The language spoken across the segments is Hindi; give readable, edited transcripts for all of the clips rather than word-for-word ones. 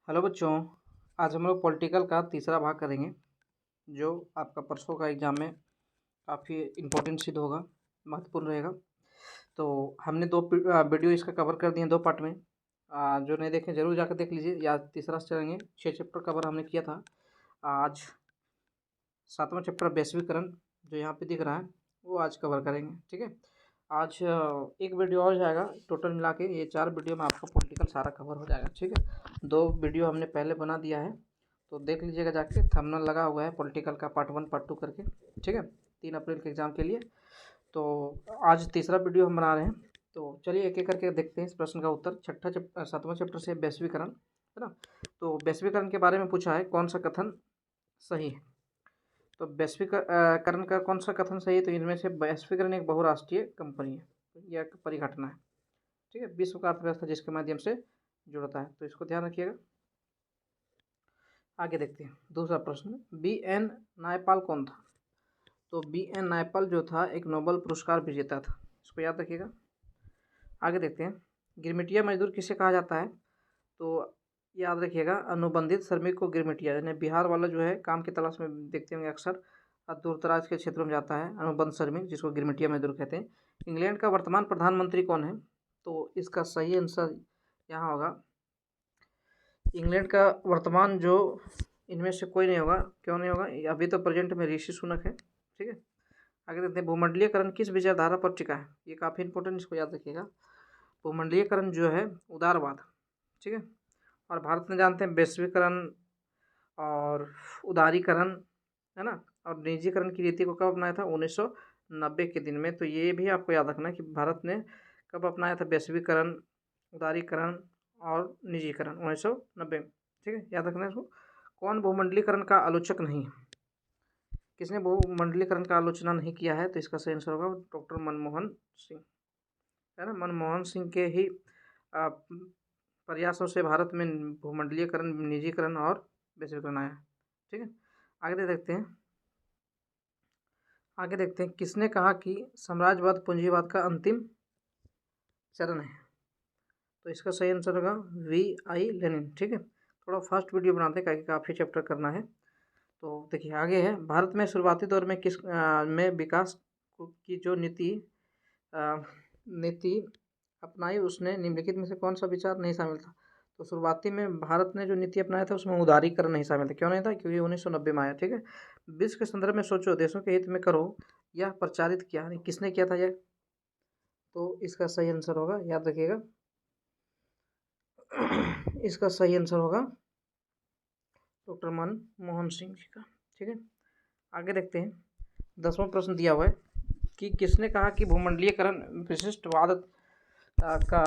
हेलो बच्चों। आज हम लोग पॉलिटिकल का तीसरा भाग करेंगे जो आपका परसों का एग्ज़ाम में काफ़ी इम्पोर्टेंट सिद्ध होगा, महत्वपूर्ण रहेगा। तो हमने दो वीडियो इसका कवर कर दिए, दो पार्ट में। जो नहीं देखें ज़रूर जाकर देख लीजिए, या तीसरा से चलेंगे। 6 चैप्टर कवर हमने किया था। आज 7वां चैप्टर वैश्वीकरण जो यहाँ पे दिख रहा है वो आज कवर करेंगे, ठीक है। आज एक वीडियो और जाएगा, टोटल मिला के ये 4 वीडियो में आपका पॉलिटिकल सारा कवर हो जाएगा, ठीक है। 2 वीडियो हमने पहले बना दिया है, तो देख लीजिएगा जाके, थंबनेल लगा हुआ है पॉलिटिकल का पार्ट 1 पार्ट 2 करके, ठीक है। 3 अप्रैल के एग्ज़ाम के लिए। तो आज तीसरा वीडियो हम बना रहे हैं, तो चलिए एक एक करके देखते हैं इस प्रश्न का उत्तर। 7वां चैप्टर से वैश्वीकरण, है ना। तो वैश्वीकरण के बारे में पूछा है, कौन सा कथन सही है। तो वैश्वीकरण का कौन सा कथन सही है, तो इनमें से वैश्वीकरण एक बहुराष्ट्रीय कंपनी है, यह एक परिघटना है, ठीक है। विश्व का अर्थव्यवस्था जिसके माध्यम से जुड़ता है, तो इसको ध्यान रखिएगा। आगे देखते हैं दूसरा प्रश्न, बी.एन. नायपाल कौन था। तो बी.एन. नायपाल जो था एक नोबेल पुरस्कार विजेता था, इसको याद रखिएगा। आगे देखते हैं, गिरमिटिया मजदूर किसे कहा जाता है। तो याद रखिएगा, अनुबंधित श्रमिक को गिरमिटिया, यानी बिहार वाला जो है काम की तलाश में देखते होंगे अक्सर, दूर दराज के क्षेत्रों में जाता है अनुबंध श्रमिक, जिसको गिरमिटिया मजदूर कहते हैं। इंग्लैंड का वर्तमान प्रधानमंत्री कौन है। तो इसका सही आंसर यहाँ होगा, इंग्लैंड का वर्तमान जो, इनमें से कोई नहीं होगा। क्यों नहीं होगा, अभी तो प्रेजेंट में ऋषि सुनक है, ठीक है। आगे देखते हैं, भूमंडलीयकरण किस विचारधारा पर टिका है। ये काफ़ी इंपॉर्टेंट, इसको याद रखिएगा। भूमंडलीयकरण जो है उदारवाद, ठीक है। और भारत में जानते हैं वैश्वीकरण और उदारीकरण, है ना, और निजीकरण की रीति को कब अपनाया था, 1990 के दिन में। तो ये भी आपको याद रखना है कि भारत ने कब अपनाया था वैश्वीकरण, उदारीकरण और निजीकरण, 1990 में, ठीक है। याद रखना है इसको। कौन भूमंडलीकरण का आलोचक नहीं है, किसने भूमंडलीकरण का आलोचना नहीं किया है। तो इसका सही आंसर होगा डॉक्टर मनमोहन सिंह, है ना। मनमोहन सिंह के ही प्रयासों से भारत में भूमंडलीकरण, निजीकरण और वैश्वीकरण आया, ठीक है। आगे देखते हैं किसने कहा कि साम्राज्यवाद पूंजीवाद का अंतिम चरण है। तो इसका सही आंसर होगा V.I. लेनिन, ठीक है। थोड़ा फास्ट वीडियो बनाते हैं, काफ़ी चैप्टर करना है। तो देखिए आगे है, भारत में शुरुआती दौर में में विकास की जो नीति अपनाई, उसने निम्नलिखित में से कौन सा विचार नहीं शामिल था। तो शुरुआती में भारत ने जो नीति अपनाया था उसमें उदारीकरण नहीं शामिल था। क्यों नहीं था, क्योंकि 1990 में आया, ठीक है। विश्व के संदर्भ में सोचो, देशों के हित में करो, यह प्रचारित किया, किसने किया था यह। तो इसका सही आंसर होगा, याद रखिएगा, इसका सही आंसर होगा डॉक्टर मनमोहन सिंह जी का, ठीक है। आगे देखते हैं, 10वां प्रश्न दिया हुआ है कि किसने कहा कि भूमंडलीयकरण विशिष्टवाद का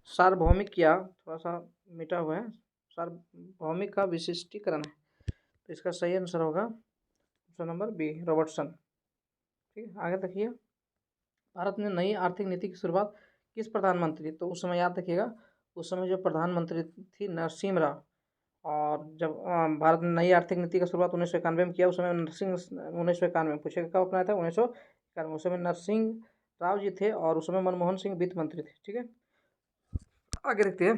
सार्वभौमिक किया, थोड़ा सा मिटा हुआ है, सार्वभौमिक का विशिष्टीकरण है। तो इसका सही आंसर होगा ऑप्शन नंबर बी, रॉबर्टसन, ठीक है। आगे देखिए, भारत में नई आर्थिक नीति की शुरुआत किस प्रधानमंत्री, तो उस समय याद रखिएगा, उस समय जो प्रधानमंत्री थी नरसिम्हा राव। और जब भारत ने नई आर्थिक नीति का शुरुआत 1991 में किया, उस समय 1991 में पूछेगा कब अपनाया था, 1991। उस समय नरसिंह राव जी थे और उस समय मनमोहन सिंह वित्त मंत्री थे, ठीक है। आगे देखते हैं,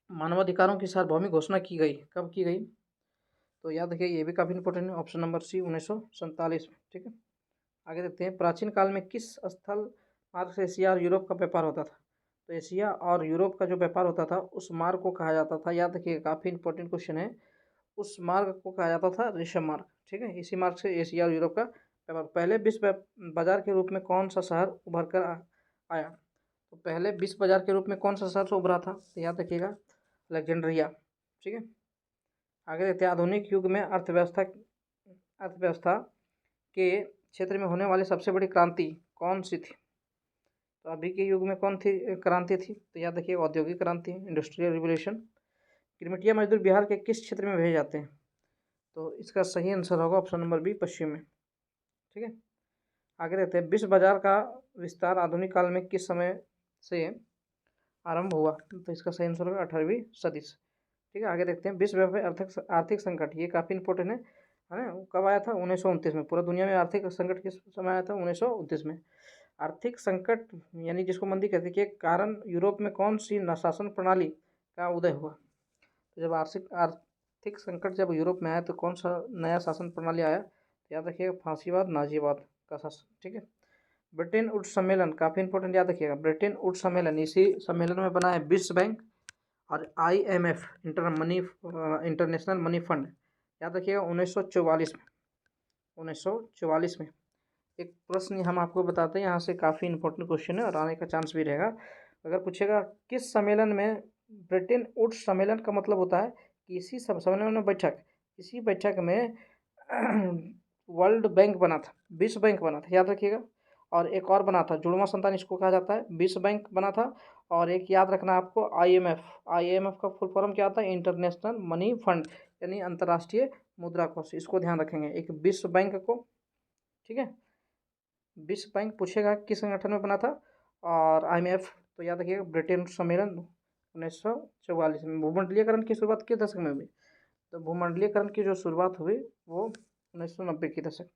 मानवाधिकारों की सार्वभौमिक घोषणा की गई, कब की गई। तो याद रखिए, ये भी काफ़ी इंपॉर्टेंट है, ऑप्शन नंबर सी, 1947 में, ठीक है। आगे देखते हैं, प्राचीन काल में किस स्थल मार्ग से एशिया और यूरोप का व्यापार होता था। तो एशिया और यूरोप का जो व्यापार होता था उस मार्ग को कहा जाता था, याद रखिए काफ़ी इंपॉर्टेंट क्वेश्चन है, उस मार्ग को कहा जाता था रेशम मार्ग, ठीक है। इसी मार्ग से एशिया और यूरोप का व्यापार। पहले विश्व बाजार के रूप में कौन सा शहर उभर कर आया। तो पहले विश्व बाजार के रूप में कौन सा शहर उभरा था, तो याद रखिएगा अलेक्जेंड्रिया, ठीक है। आगे देखते हैं, आधुनिक युग में अर्थव्यवस्था के क्षेत्र में होने वाली सबसे बड़ी क्रांति कौन सी थी। तो अभी के युग में कौन थी क्रांति थी, तो याद रखिए औद्योगिक क्रांति, इंडस्ट्रियल रिवोल्यूशन। गिरमिटिया मजदूर बिहार के किस क्षेत्र में भेजे जाते हैं। तो इसका सही आंसर होगा ऑप्शन नंबर बी, पश्चिम में, ठीक है। आगे देखते हैं, विश्व बाजार का विस्तार आधुनिक काल में किस समय से आरंभ हुआ। तो इसका सही आंसर होगा 18वीं सदी से, ठीक है। आगे देखते हैं, विश्वव्यापी आर्थिक संकट, ये काफ़ी इंपॉर्टेंट है ना। कब आया था, 1929 में। पूरा दुनिया में आर्थिक संकट किस समय आया था, 1929 में। आर्थिक संकट यानी जिसको मंदी कहते हैं, के कारण यूरोप में कौन सी शासन प्रणाली का उदय हुआ। तो जब आर्थिक संकट जब यूरोप में आया तो कौन सा नया शासन प्रणाली आया? तो याद रखिएगा फांसीवाद, नाजीवाद का शासन। ठीक है। ब्रिटेन वुड्स सम्मेलन काफ़ी इंपॉर्टेंट, याद रखिएगा। ब्रिटेन वुड्स सम्मेलन, इसी सम्मेलन में बना है विश्व बैंक और IMF इंटरनेशनल मनी फंड। याद रखिएगा 1944 में। 1944 में। एक प्रश्न हम आपको बताते हैं, यहाँ से काफ़ी इंपॉर्टेंट क्वेश्चन है और आने का चांस भी रहेगा। अगर पूछेगा किस सम्मेलन में, ब्रिटेन वुड्स सम्मेलन का मतलब होता है कि इसी सम्मेलन में बैठक, इसी बैठक में वर्ल्ड बैंक बना था, विश्व बैंक बना था, याद रखिएगा। और एक और बना था, जुड़वा संतान इसको कहा जाता है, विश्व बैंक बना था। और एक याद रखना आपको IMF का फुल फॉर्म क्या आता है? इंटरनेशनल मनी फंड, यानी अंतर्राष्ट्रीय मुद्रा कोष, इसको ध्यान रखेंगे। एक विश्व बैंक को, ठीक है, विश्व बैंक पूछेगा किस संगठन में बना था, और IMF तो याद रखिएगा ब्रिटेन सम्मेलन 1944 में। भूमंडलीयकरण की शुरुआत किस दशक में हुई? तो भूमंडलीयकरण की जो शुरुआत हुई वो 1990 की दशक,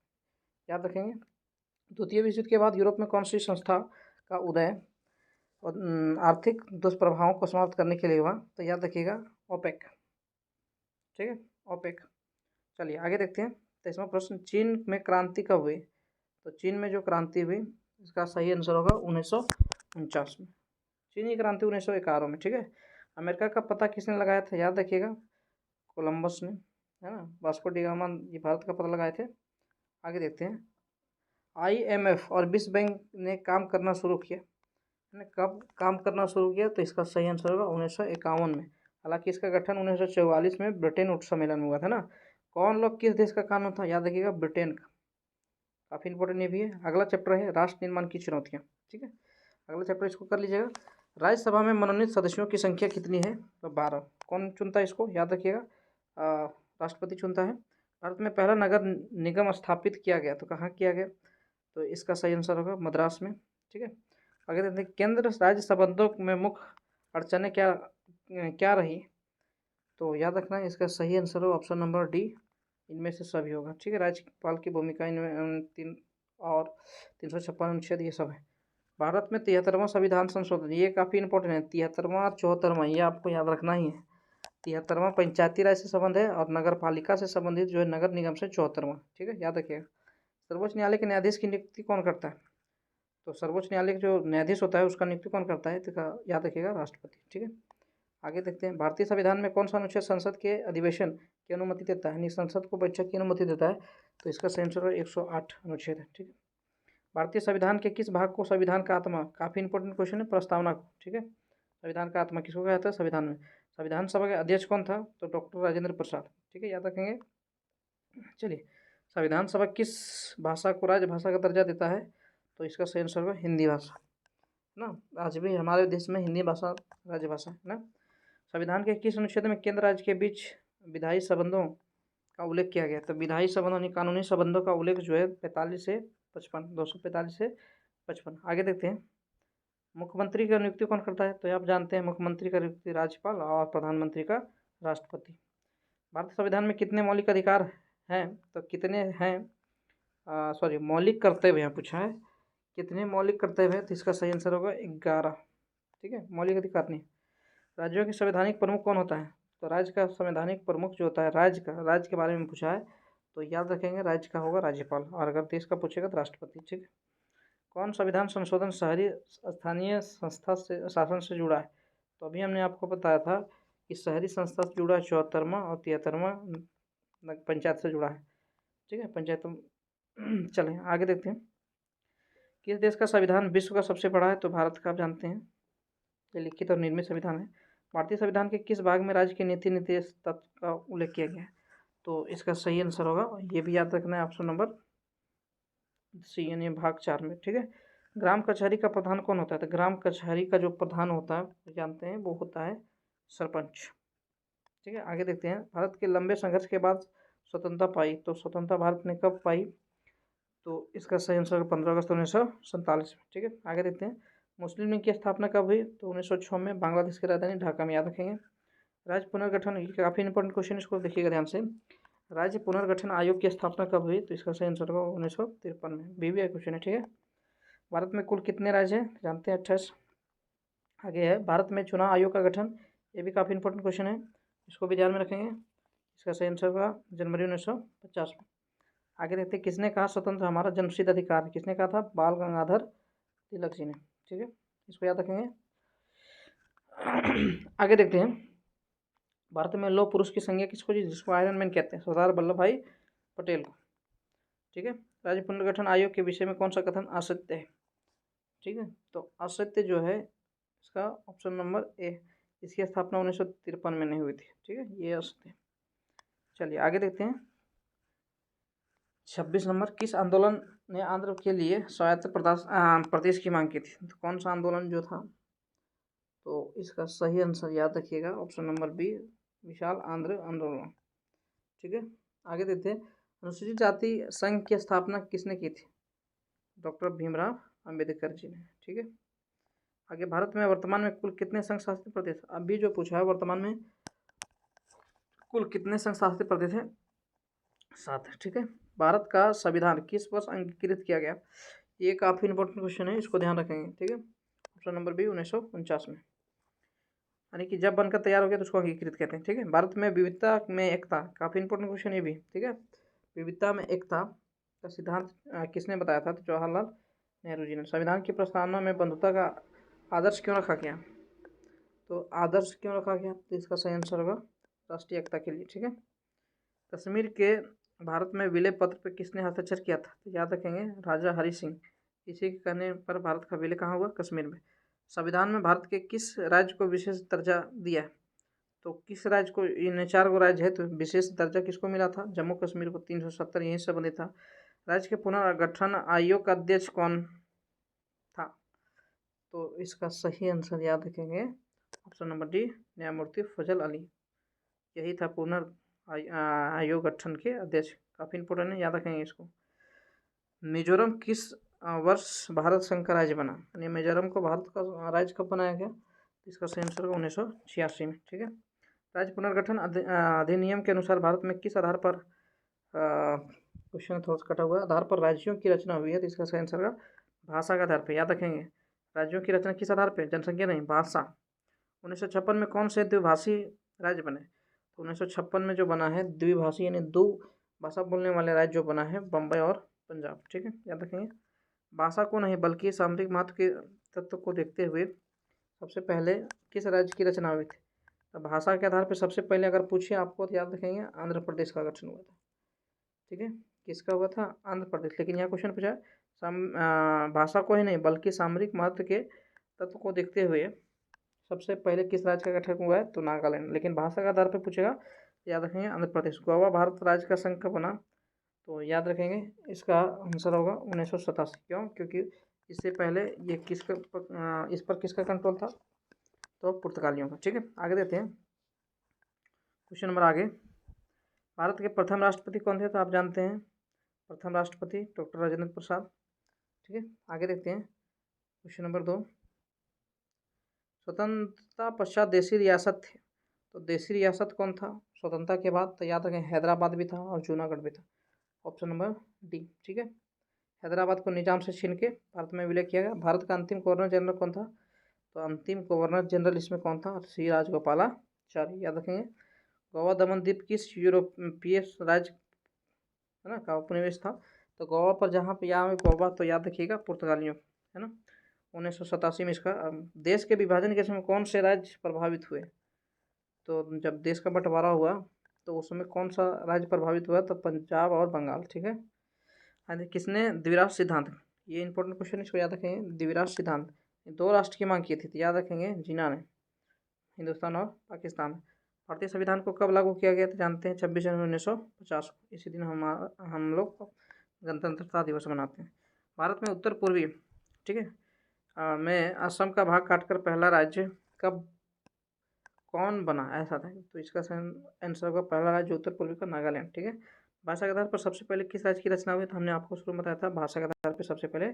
याद रखेंगे। द्वितीय विश्व युद्ध के बाद यूरोप में कौन सी संस्था का उदय और आर्थिक दुष्प्रभावों को समाप्त करने के लिए हुआ? तो याद रखिएगा OPEC। ठीक है, OPEC। चलिए आगे देखते हैं। 23वां प्रश्न, चीन में क्रांति कब हुई? तो चीन में जो क्रांति हुई, इसका सही आंसर होगा 1949 में। चीनी क्रांति 1911 में। ठीक है। अमेरिका का पता किसने लगाया था? याद रखिएगा कोलंबस ने, है ना। वास्को डी गामा ये भारत का पता लगाए थे। आगे देखते हैं। IMF और विश्व बैंक ने काम करना शुरू किया, कब काम करना शुरू किया? तो इसका सही आंसर होगा 1951 में। हालांकि इसका गठन 1944 में ब्रिटेन वुड्स सम्मेलन में हुआ था ना। कौन लोग किस देश का कानून था? याद रखिएगा ब्रिटेन का। काफ़ी इंपॉर्टेंट ये भी है। अगला चैप्टर है राष्ट्र निर्माण की चुनौतियाँ। ठीक है, अगला चैप्टर इसको कर लीजिएगा। राज्यसभा में मनोनीत सदस्यों की संख्या कितनी है? तो 12। कौन चुनता है इसको? याद रखिएगा राष्ट्रपति चुनता है। भारत में पहला नगर निगम स्थापित किया गया, तो कहाँ किया गया? तो इसका सही आंसर होगा मद्रास में। ठीक है। आगे देखते हैं, केंद्र राज्य संबंधों में मुख्य अड़चनें क्या रही? तो याद रखना है इसका सही आंसर हो ऑप्शन नंबर डी, इनमें से सभी होगा। ठीक है। राज्यपाल की भूमिका इनमें 356 अनुच्छेद ये सब है। भारत में 73वां संविधान संशोधन, ये काफ़ी इंपॉर्टेंट है। 73वां 74वां ये आपको याद रखना ही है। 73वां पंचायती राज से संबंध है और नगर पालिका से संबंधित जो है नगर निगम से 74वां। ठीक है, याद रखिएगा। सर्वोच्च न्यायालय के न्यायाधीश की नियुक्ति कौन करता है? तो सर्वोच्च न्यायालय का जो न्यायाधीश होता है उसका नियुक्ति कौन करता है? तो याद रखिएगा राष्ट्रपति। ठीक है। आगे देखते हैं, भारतीय संविधान में कौन सा अनुच्छेद संसद के अधिवेशन की अनुमति देता है, यानी संसद को बैठक की अनुमति देता है? तो इसका सही आंसर 108 अनुच्छेद है। ठीक है। भारतीय संविधान के किस भाग को संविधान का आत्मा, काफ़ी इंपॉर्टेंट क्वेश्चन है, प्रस्तावना को। ठीक है, संविधान का आत्मा किसको कहा जाता है? संविधान में। संविधान सभा के अध्यक्ष कौन था? तो डॉक्टर राजेंद्र प्रसाद। ठीक है, याद रखेंगे। चलिए, संविधान सभा किस भाषा को राजभाषा का दर्जा देता है? तो इसका सही आंसर होगा हिंदी भाषा, है ना। आज भी हमारे देश में हिंदी भाषा राजभाषा है ना। संविधान के किस अनुच्छेद में केंद्र राज्य के बीच विधायी संबंधों का उल्लेख किया गया? तो विधायी संबंध यानी कानूनी संबंधों का उल्लेख जो है 45 से 55, 245 से 55। आगे देखते हैं, मुख्यमंत्री का नियुक्ति कौन करता है? तो आप जानते हैं मुख्यमंत्री का नियुक्ति राज्यपाल और प्रधानमंत्री का राष्ट्रपति। भारतीय संविधान में कितने मौलिक अधिकार हैं? तो कितने हैं? सॉरी, मौलिक कर्तव्य यहाँ पूछा है, कितने मौलिक कर्तव्य हैं? तो इसका सही आंसर होगा 11। ठीक है, मौलिक अधिकार नहीं। राज्यों के संवैधानिक प्रमुख कौन होता है? तो राज्य का संवैधानिक प्रमुख जो होता है, राज्य के बारे में पूछा है तो याद रखेंगे राज्य का होगा राज्यपाल, और अगर देश का पूछेगा तो राष्ट्रपति। ठीक है। कौन संविधान संशोधन शहरी स्थानीय संस्था से शासन से जुड़ा है? तो अभी हमने आपको बताया था कि शहरी संस्था से जुड़ा है 74वां और 73वां पंचायत से जुड़ा है। ठीक है, पंचायत। चलें आगे देखते हैं, किस देश का संविधान विश्व का सबसे बड़ा है? तो भारत का, आप जानते हैं ये लिखित और निर्मित संविधान है। भारतीय संविधान के किस भाग में राज्य के नीति निर्देश तत्व का उल्लेख किया गया है? तो इसका सही आंसर होगा, ये भी याद रखना है, ऑप्शन नंबर सी यानी भाग 4 में। ठीक है। ग्राम कचहरी का प्रधान कौन होता है? तो ग्राम कचहरी का जो प्रधान होता है, तो जानते हैं वो होता है सरपंच। ठीक है। आगे देखते हैं, भारत के लंबे संघर्ष के बाद स्वतंत्रता पाई, तो स्वतंत्रता भारत ने कब पाई? तो इसका सही आंसर 15 अगस्त 1947 में। ठीक है। आगे देखते हैं, मुस्लिम लीग की स्थापना कब हुई? तो 1906 में बांग्लादेश की राजधानी ढाका में, याद रखेंगे। राज्य पुनर्गठन, ये काफ़ी इंपॉर्टेंट क्वेश्चन, इसको देखिएगा ध्यान से। राज्य पुनर्गठन आयोग की स्थापना कब हुई? तो इसका सही आंसर होगा 1953 में। BBI क्वेश्चन है। ठीक है। भारत में कुल कितने राज्य हैं? जानते हैं 28। आगे है, भारत में चुनाव आयोग का गठन, ये भी काफ़ी इंपॉर्टेंट क्वेश्चन है, इसको भी ध्यान में रखेंगे। इसका सही आंसर होगा जनवरी 1950 में। आगे देखते हैं, किसने कहा स्वतंत्र हमारा जन्मसिद्ध अधिकार है? किसने कहा था? बाल गंगाधर तिलक जी ने। ठीक है, इसको याद रखेंगे। आगे देखते हैं, भारत में लौह पुरुष की संज्ञा किसको दी? जिसको आयरन मैन कहते हैं, सरदार वल्लभ भाई पटेल को। ठीक है, राज्य पुनर्गठन आयोग के विषय में कौन सा कथन असत्य है? ठीक है, तो असत्य जो है इसका ऑप्शन नंबर ए, इसकी स्थापना 1953 में नहीं हुई थी। ठीक है, ये असत्य। चलिए आगे देखते हैं, 26 नंबर, किस आंदोलन ने आंध्र के लिए स्वायत्त प्रदेश की मांग की थी? तो कौन सा आंदोलन जो था? तो इसका सही आंसर याद रखिएगा, ऑप्शन नंबर बी, विशाल आंध्र आंदोलन। ठीक है, आगे देखते हैं, अनुसूचित जाति संघ की स्थापना किसने की थी? डॉक्टर भीमराव अंबेडकर जी ने। ठीक है, आगे, भारत में वर्तमान में कुल कितने संघ शासित प्रदेश? अभी जो पूछा है, वर्तमान में कुल कितने संघ शासित प्रदेश हैं? 7 है। ठीक है, भारत का संविधान किस वर्ष अंगीकृत किया गया? ये काफ़ी इंपॉर्टेंट क्वेश्चन है, इसको ध्यान रखेंगे। ठीक है, ऑप्शन नंबर बी, 1949 में, यानी कि जब बनकर तैयार हो गया तो उसको अंगीकृत कहते हैं। ठीक है, भारत में विविधता में एकता, काफ़ी इंपॉर्टेंट क्वेश्चन ये भी। ठीक है, विविधता में एकता का सिद्धांत किसने बताया था? तो जवाहरलाल नेहरू जी ने। संविधान की प्रस्तावना में बंधुता का आदर्श क्यों रखा गया? तो आदर्श क्यों रखा गया? तो इसका सही आंसर होगा राष्ट्रीय एकता के लिए। ठीक है, कश्मीर के भारत में विलय पत्र पर किसने हस्ताक्षर किया था? तो याद रखेंगे, राजा हरि सिंह। इसी के कहने पर भारत का विलय कहाँ हुआ? कश्मीर में। संविधान में भारत के किस राज्य को विशेष दर्जा दिया है? तो किस राज्य को? इन 4 राज्य है, तो विशेष दर्जा किसको मिला था? जम्मू कश्मीर को। 370 यहीं से संबंधित था। राज्य के पुनर्गठन आयोग का अध्यक्ष कौन था? तो इसका सही आंसर याद रखेंगे, ऑप्शन नंबर डी, न्यायमूर्ति फजल अली। यही था आयोग गठन के अध्यक्ष। काफ़ी इंपॉर्टेंट है, याद रखेंगे इसको। मिजोरम किस वर्ष भारत संघ का राज्य बना? यानी मिजोरम को भारत का राज्य कब बनाया गया? इसका सही आंसर होगा 1986 में। ठीक है, राज्य पुनर्गठन अधिनियम के अनुसार भारत में किस आधार पर, क्वेश्चन थोड़ा सा कटा हुआ है, आधार पर राज्यों की रचना हुई है? तो इसका सही आंसर होगा भाषा के आधार पर। याद रखेंगे, राज्यों की रचना किस आधार पर? जनसंख्या नहीं, भाषा। 1956 में कौन से द्विभाषी राज्य बने? तो 1956 में जो बना है द्विभाषी, यानी 2 भाषा बोलने वाले राज्य जो बना है, बम्बई और पंजाब। ठीक है, याद रखेंगे, भाषा को नहीं बल्कि सामरिक महत्व के तत्व को देखते हुए सबसे पहले किस राज्य की रचना हुई थी? तो भाषा के आधार पर सबसे पहले अगर पूछे आपको तो याद रखेंगे आंध्र प्रदेश का गठन हुआ था। ठीक है, किसका हुआ था? आंध्र प्रदेश। लेकिन यहाँ क्वेश्चन पूछा है भाषा को ही नहीं बल्कि सामरिक महत्व के तत्व को देखते हुए सबसे पहले किस राज्य का गठन हुआ है? तो नागालैंड। लेकिन भाषा के आधार पर पूछेगा, याद रखेंगे आंध्र प्रदेश। गोवा भारत राज्य का संघ कब बना? तो याद रखेंगे इसका आंसर होगा 1987। क्यों? क्योंकि इससे पहले ये इस पर किसका कंट्रोल था? तो पुर्तगालियों का। ठीक है, आगे देते हैं क्वेश्चन नंबर आगे। भारत के प्रथम राष्ट्रपति कौन थे? तो आप जानते हैं, प्रथम राष्ट्रपति डॉक्टर राजेंद्र प्रसाद। ठीक है, आगे देखते हैं क्वेश्चन नंबर 2, स्वतंत्रता पश्चात देशी रियासत थे, तो देशी रियासत कौन था स्वतंत्रता के बाद? तो याद रखें, हैदराबाद भी था और जूनागढ़ भी था। Option number D. ठीक है, हैदराबाद को निजाम से छीन के भारत में विलय किया गया। भारत का अंतिम गवर्नर जनरल कौन था? तो अंतिम गवर्नर जनरल इसमें कौन था? श्री राजगोपालाचारी। याद रखेंगे, गोवा दमन द्वीप किस यूरोपीय राज्य है ना का उपनिवेश था? तो गोवा पर जहाँ पे यहाँ गोवा, तो याद रखिएगा पुर्तगालियों, है ना। 1987 में इसका देश के विभाजन के समय कौन से राज्य प्रभावित हुए? तो जब देश का बंटवारा हुआ तो उस समय कौन सा राज्य प्रभावित हुआ? तो पंजाब और बंगाल। ठीक है, किसने द्विराष्ट्र सिद्धांत, ये इंपॉर्टेंट क्वेश्चन, इसको याद रखेंगे, द्विराष्ट्र सिद्धांत 2 राष्ट्र की मांग की थी? तो याद रखेंगे जिन्ना ने, हिंदुस्तान और पाकिस्तान। भारतीय संविधान को कब लागू किया गया? तो जानते हैं 26 जनवरी 1950 को। इसी दिन हम लोग गणतंत्रता दिवस मनाते हैं। भारत में उत्तर पूर्वी, ठीक है, में असम का भाग काटकर पहला राज्य कब कौन बना? ऐसा था, तो इसका आंसर होगा पहला राज्य उत्तर पूर्वी का नागालैंड। ठीक है, भाषा के आधार पर सबसे पहले किस राज्य की रचना हुई? तो हमने आपको शुरू में बताया था, भाषा के आधार पर सबसे पहले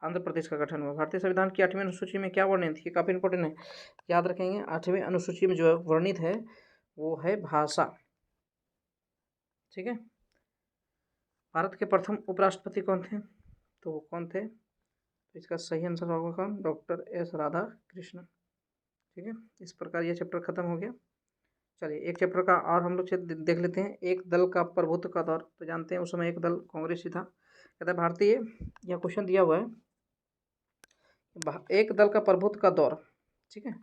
आंध्र प्रदेश का गठन हुआ। भारतीय संविधान की 8वीं अनुसूची में क्या वर्णित है? काफ़ी इंपॉर्टेंट है, याद रखेंगे। 8वीं अनुसूची में जो वर्णित है वो है भाषा। ठीक है, भारत के प्रथम उपराष्ट्रपति कौन थे? तो वो कौन थे? तो इसका सही आंसर होगा कौन? Doctor S Radhakrishnan. ठीक है, इस प्रकार ये चैप्टर खत्म हो गया। चलिए एक चैप्टर का और हम लोग देख लेते हैं। एक दल का प्रभुत्व का दौर। तो जानते हैं उस समय एक दल कांग्रेस ही था। कहता है भारतीय, यह क्वेश्चन दिया हुआ है, एक दल का प्रभुत्व का दौर। ठीक है,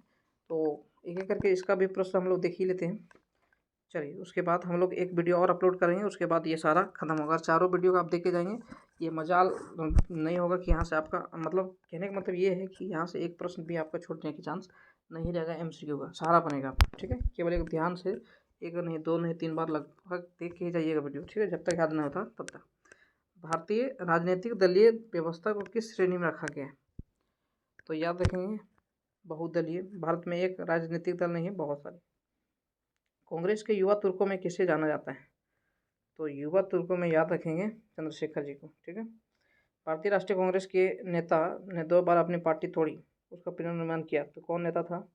तो एक एक करके इसका भी प्रश्न हम लोग देख ही लेते हैं। चलिए उसके बाद हम लोग एक वीडियो और अपलोड करेंगे, उसके बाद ये सारा खत्म होगा। चारों वीडियो का आप देख के जाएंगे, ये मजाल नहीं होगा कि यहाँ से आपका, मतलब कहने का मतलब ये है कि यहाँ से एक प्रश्न भी आपका छूटने की चांस नहीं रहेगा। MCQ का सारा बनेगा। ठीक है, केवल एक ध्यान से एक नहीं, दो नहीं, 3 बार लगभग देख के ही जाइएगा वीडियो। ठीक है, जब तक याद नहीं होता तब तक। भारतीय राजनीतिक दलीय व्यवस्था को किस श्रेणी में रखा गया है? तो याद रखेंगे बहुदलीय। भारत में एक राजनीतिक दल नहीं है, बहुत सारे। कांग्रेस के युवा तुर्कों में किसे जाना जाता है? तो युवा तुर्कों में याद रखेंगे चंद्रशेखर जी को। ठीक है, भारतीय राष्ट्रीय कांग्रेस के नेता ने 2 बार अपनी पार्टी तोड़ी, उसका पुनर्निर्माण किया। तो कौन नेता था?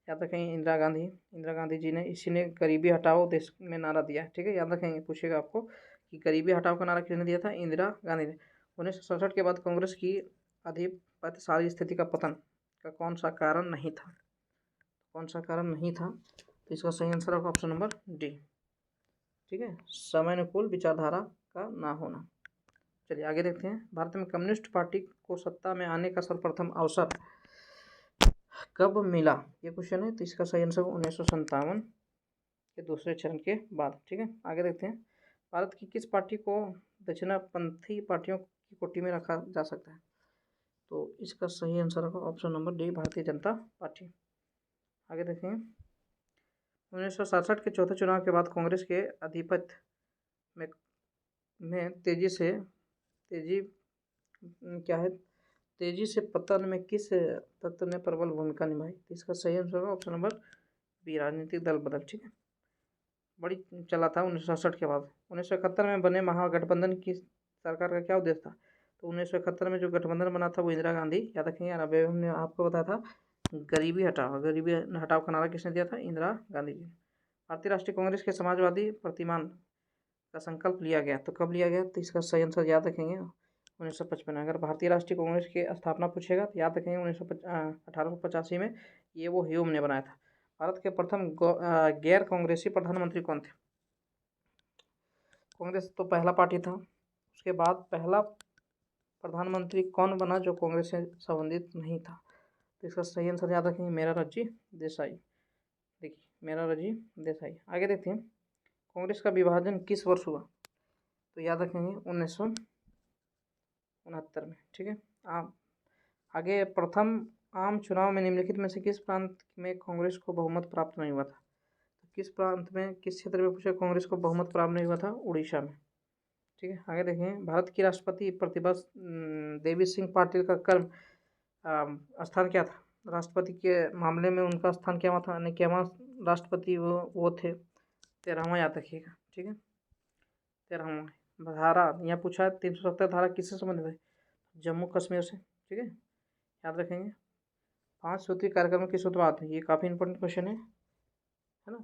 याद रखेंगे इंदिरा गांधी। इंदिरा गांधी जी ने, इसी ने गरीबी हटाओ देश में नारा दिया। ठीक है, याद रखेंगे, पूछेगा आपको कि गरीबी हटाओ का नारा किसने दिया था? इंदिरा गांधी ने। 1967 के बाद कांग्रेस की आधिपत्यशाली स्थिति का पतन का कौन सा कारण नहीं था? कौन सा कारण नहीं था? तो इसका सही आंसर होगा ऑप्शन नंबर डी। ठीक है, समयानुकूल विचारधारा का ना होना। चलिए आगे देखते हैं। भारत में कम्युनिस्ट पार्टी को सत्ता में आने का सर्वप्रथम अवसर कब मिला? ये क्वेश्चन है। तो इसका सही आंसर 1957 के दूसरे चरण के बाद। ठीक है, आगे देखते हैं। भारत की किस पार्टी को दक्षिणापंथी पार्टियों की कोटि में रखा जा सकता है? तो इसका सही आंसर होगा option number D, Bharatiya Janata party. आगे देखें। 1967 के चौथे चुनाव के बाद कांग्रेस के आधिपत्य में तेजी से पतन में किस तत्व ने प्रबल भूमिका निभाई? तो इसका सही आंसर होगा ऑप्शन नंबर बी, राजनीतिक दल बदल। ठीक है, बड़ी चला था 1967 के बाद। 1971 में बने महागठबंधन की सरकार का क्या उद्देश्य था? तो 1971 में जो गठबंधन बना था वो इंदिरा गांधी, याद रखेंगे। अभी हमने आपको बताया था गरीबी हटाओ, गरीबी हटाओ का नारा किसने दिया था? इंदिरा गांधी जी। भारतीय राष्ट्रीय कांग्रेस के समाजवादी प्रतिमान का संकल्प लिया गया, तो कब लिया गया? तो इसका सही आंसर याद रखेंगे 1955। अगर भारतीय राष्ट्रीय कांग्रेस की स्थापना पूछेगा तो याद रखेंगे 1885 में ये वो ह्यूम ने बनाया था। भारत के प्रथम गैर कांग्रेसी प्रधानमंत्री कौन थे? कांग्रेस तो पहला पार्टी था, उसके बाद पहला प्रधानमंत्री कौन बना जो कांग्रेस से संबंधित नहीं था? तो इसका सही आंसर याद रखेंगे मोरारजी देसाई। देखिए मोरारजी देसाई। आगे देखते हैं। कांग्रेस का विभाजन किस वर्ष हुआ? तो याद रखेंगे 1969 में। ठीक है, आगे प्रथम आम चुनाव में निम्नलिखित में से किस प्रांत में कांग्रेस को बहुमत प्राप्त नहीं हुआ था? तो किस प्रांत में, किस क्षेत्र में पूछा कांग्रेस को बहुमत प्राप्त नहीं हुआ था? उड़ीसा में। ठीक है, आगे देखें। भारत की राष्ट्रपति प्रतिभा देवी सिंह पाटिल का कर्म स्थान क्या था? राष्ट्रपति के मामले में उनका स्थान क्या था? क्या राष्ट्रपति वो थे? 13वां याद रखिएगा। ठीक है, 13वां धारा यहाँ पूछा है। 370 धारा किससे संबंधित है? जम्मू कश्मीर से। ठीक है, याद रखेंगे। 5 सूत्रीय कार्यक्रम की शुरुआत है, ये काफ़ी इंपॉर्टेंट क्वेश्चन है ना?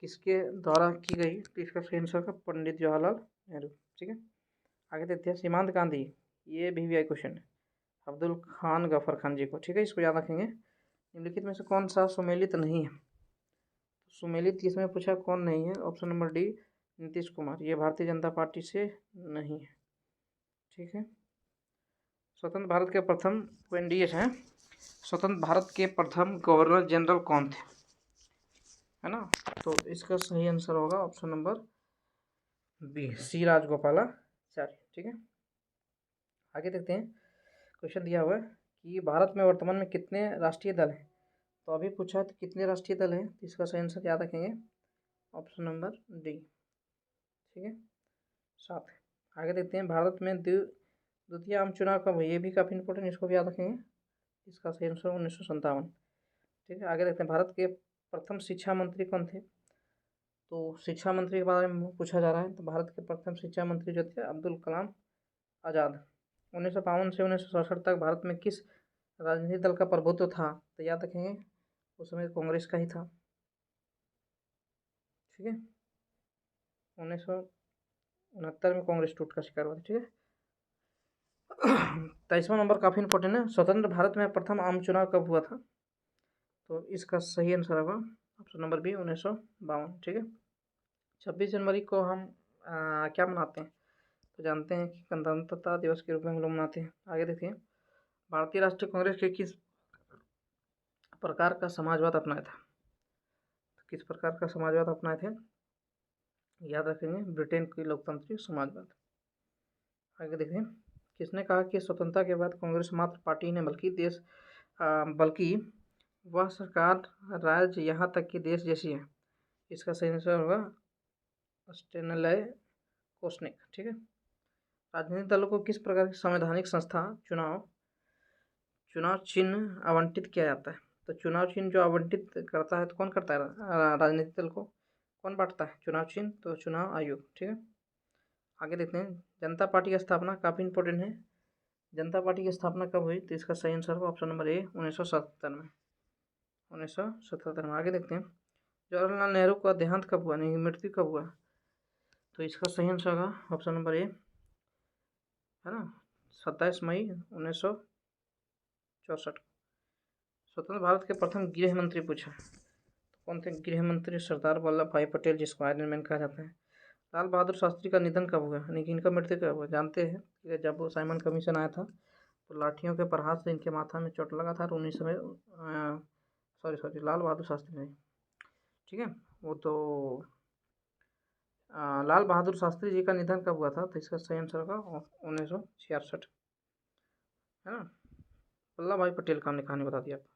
किसके द्वारा की गई? तो इसका सही आंसर का पंडित जवाहरलाल नेहरू। ठीक है, आगे देखते हैं। सीमांत गांधी, ये भी क्वेश्चन है, अब्दुल खान गफर खान जी को। ठीक है, इसको याद रखेंगे। निम्नलिखित में से कौन सा सुमेलित नहीं है? सुमेलित इसमें पूछा कौन नहीं है? Option number D, Nitish Kumar. ये भारतीय जनता पार्टी से नहीं है। ठीक है, स्वतंत्र भारत के प्रथम एनडीए हैं। स्वतंत्र भारत के प्रथम गवर्नर जनरल कौन थे? है ना? तो इसका सही आंसर होगा ऑप्शन नंबर बी, सी राजगोपालाचारी। ठीक है, आगे देखते हैं। क्वेश्चन दिया हुआ है कि भारत में वर्तमान में कितने राष्ट्रीय दल हैं? तो अभी पूछा है तो कितने राष्ट्रीय दल हैं? तो इसका सही आंसर याद रखेंगे ऑप्शन नंबर डी। ठीक है, 7। आगे देखते हैं। भारत में द्वितीय आम चुनाव कब हुए? ये भी काफ़ी इंपॉर्टेंट, इसको भी याद रखेंगे। इसका सही आंसर 1957। ठीक है, आगे देखते हैं। भारत के प्रथम शिक्षा मंत्री कौन थे? तो शिक्षा मंत्री के बारे में पूछा जा रहा है। तो भारत के प्रथम शिक्षा मंत्री जो थे अब्दुल कलाम आज़ाद। 1952 से 1967 तक भारत में किस राजनीतिक दल का प्रभुत्व था? तो याद रखेंगे उस समय कांग्रेस का ही था। ठीक है, 1969 में कांग्रेस टूट का शिकार हुआ था। ठीक है, 23वां नंबर काफ़ी इंपॉर्टेंट है। स्वतंत्र भारत में प्रथम आम चुनाव कब हुआ था? तो इसका सही आंसर होगा ऑप्शन नंबर बी 1952। ठीक है। 26 जनवरी को हम क्या मनाते हैं? तो जानते हैं कि गणतंत्रता दिवस के रूप में हम लोग मनाते हैं। आगे देखिए, भारतीय राष्ट्रीय कांग्रेस के किस प्रकार का समाजवाद अपनाया था? तो किस प्रकार का समाजवाद अपनाए थे? याद रखेंगे, ब्रिटेन की लोकतांत्रिक समाजवाद। आगे देखिए, किसने कहा कि स्वतंत्रता के बाद कांग्रेस मात्र पार्टी नहीं बल्कि वह सरकार, राज्य, यहाँ तक कि देश जैसी है? इसका सही आंसर होगा स्टेनले कोस्निक। ठीक है। राजनीतिक दलों को किस प्रकार की संवैधानिक संस्था चुनाव चिन्ह आवंटित किया जाता है? तो चुनाव चिन्ह जो आवंटित करता है तो कौन करता है? राजनीतिक दल को कौन बांटता है चुनाव चिन्ह? तो चुनाव आयोग। ठीक है। आगे देखते हैं, जनता पार्टी की स्थापना काफ़ी इंपॉर्टेंट है। जनता पार्टी की स्थापना कब हुई? तो इसका सही आंसर होगा ऑप्शन नंबर ए 1977 में। 1977 में। आगे देखते हैं, जवाहरलाल नेहरू का देहांत कब हुआ, नहीं मृत्यु कब हुआ? तो इसका सही आंसर होगा ऑप्शन नंबर ए, है ना, 27 मई 1964। स्वतंत्र भारत के प्रथम गृह मंत्री पूछा, तो कौन थे गृह मंत्री? सरदार वल्लभ भाई पटेल, जिसको आयरन मैन कहा जाता है। लाल बहादुर शास्त्री का निधन कब हुआ, यानी कि इनका मृत्यु कब हुआ? जानते हैं कि जब वो साइमन कमीशन आया था तो लाठियों के प्रहार से इनके माथा में चोट लगा था और उन्हीं समय सॉरी लाल बहादुर शास्त्री नहीं, ठीक है, वो तो लाल बहादुर शास्त्री जी का निधन कब हुआ था? तो इसका सही आंसर होगा 1966, है ना। वल्लभ भाई पटेल का हमने कहानी बता दिया आपको।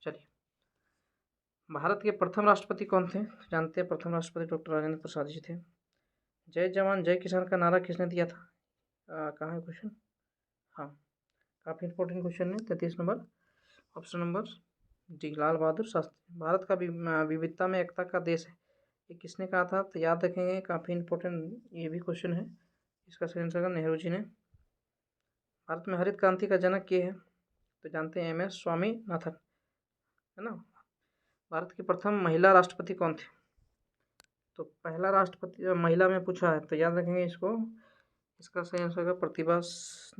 चलिए, भारत के प्रथम राष्ट्रपति कौन थे? जानते हैं, प्रथम राष्ट्रपति डॉक्टर राजेंद्र प्रसाद जी थे। जय जवान जय किसान का नारा किसने दिया था? कहाँ है क्वेश्चन? हाँ, काफ़ी इंपॉर्टेंट क्वेश्चन है। 33 number, option number D, Lal Bahadur Shastri. Bharat का विविधता में एकता का देश है, ये किसने कहा था? तो याद रखेंगे, काफ़ी इंपॉर्टेंट ये भी क्वेश्चन है। इसका सही आंसर नेहरू जी ने। भारत में हरित क्रांति का जनक ये है? तो जानते हैं MS स्वामीनाथन, है ना। भारत की प्रथम महिला राष्ट्रपति कौन थे? तो पहला राष्ट्रपति महिला में पूछा है तो याद रखेंगे इसको। इसका सही आंसर होगा प्रतिभा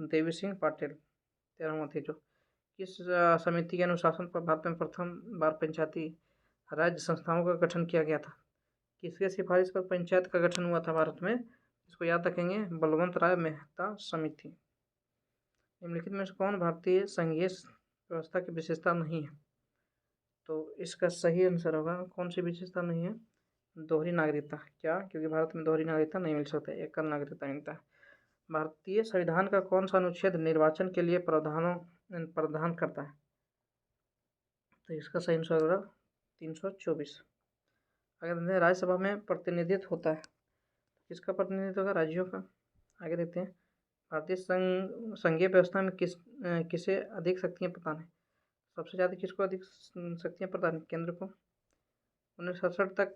देवी सिंह पाटिल, 13वां थे जो। किस समिति के अनुशासन पर भारत में प्रथम बार पंचायती राज्य संस्थाओं का गठन किया गया था? किसके सिफारिश पर पंचायत का गठन हुआ था भारत में? इसको याद रखेंगे, बलवंत राय मेहता समिति। निम्नलिखित में से कौन भारतीय संघीय व्यवस्था की विशेषता नहीं है? तो इसका सही आंसर होगा, कौन सी विशेषता नहीं है? दोहरी नागरिकता। क्या? क्योंकि भारत में दोहरी नागरिकता नहीं मिल सकता, एकल नागरिकता मिलता है। भारतीय संविधान का कौन सा अनुच्छेद निर्वाचन के लिए प्रावधान करता है? तो इसका सही आंसर होगा 324। अगर राज्यसभा में प्रतिनिधित्व होता है, किसका प्रतिनिधित्व होगा? राज्यों का। आगे देखते हैं, भारतीय संघीय व्यवस्था में किसे अधिक शक्तियाँ प्रदान है? सबसे ज़्यादा किसको अधिक शक्तियाँ प्रदान है? केंद्र को। 1967 तक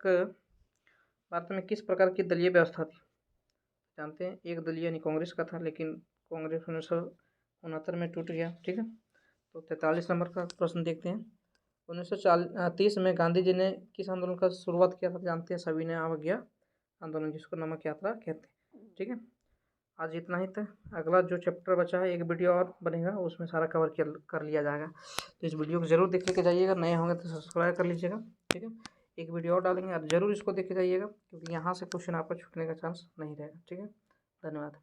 भारत में किस प्रकार की दलीय व्यवस्था थी? जानते हैं, एक दलीय यानी कांग्रेस का था, लेकिन कांग्रेस 1969 में टूट गया। ठीक है। तो 43 नंबर का प्रश्न देखते हैं, 1930 में गांधी जी ने किस आंदोलन का शुरुआत किया था? जानते हैं, सविनय अवज्ञा आंदोलन, जिसको नमक यात्रा कहते हैं। ठीक है। आज इतना ही था। अगला जो चैप्टर बचा है, एक वीडियो और बनेगा, उसमें सारा कवर कर लिया जाएगा। तो इस वीडियो को जरूर देख के जाइएगा, नए होंगे तो सब्सक्राइब कर लीजिएगा। ठीक है। एक वीडियो और डालेंगे, आप जरूर इसको देख के जाइएगा, क्योंकि यहाँ से क्वेश्चन आपका छूटने का चांस नहीं रहेगा। ठीक है। धन्यवाद।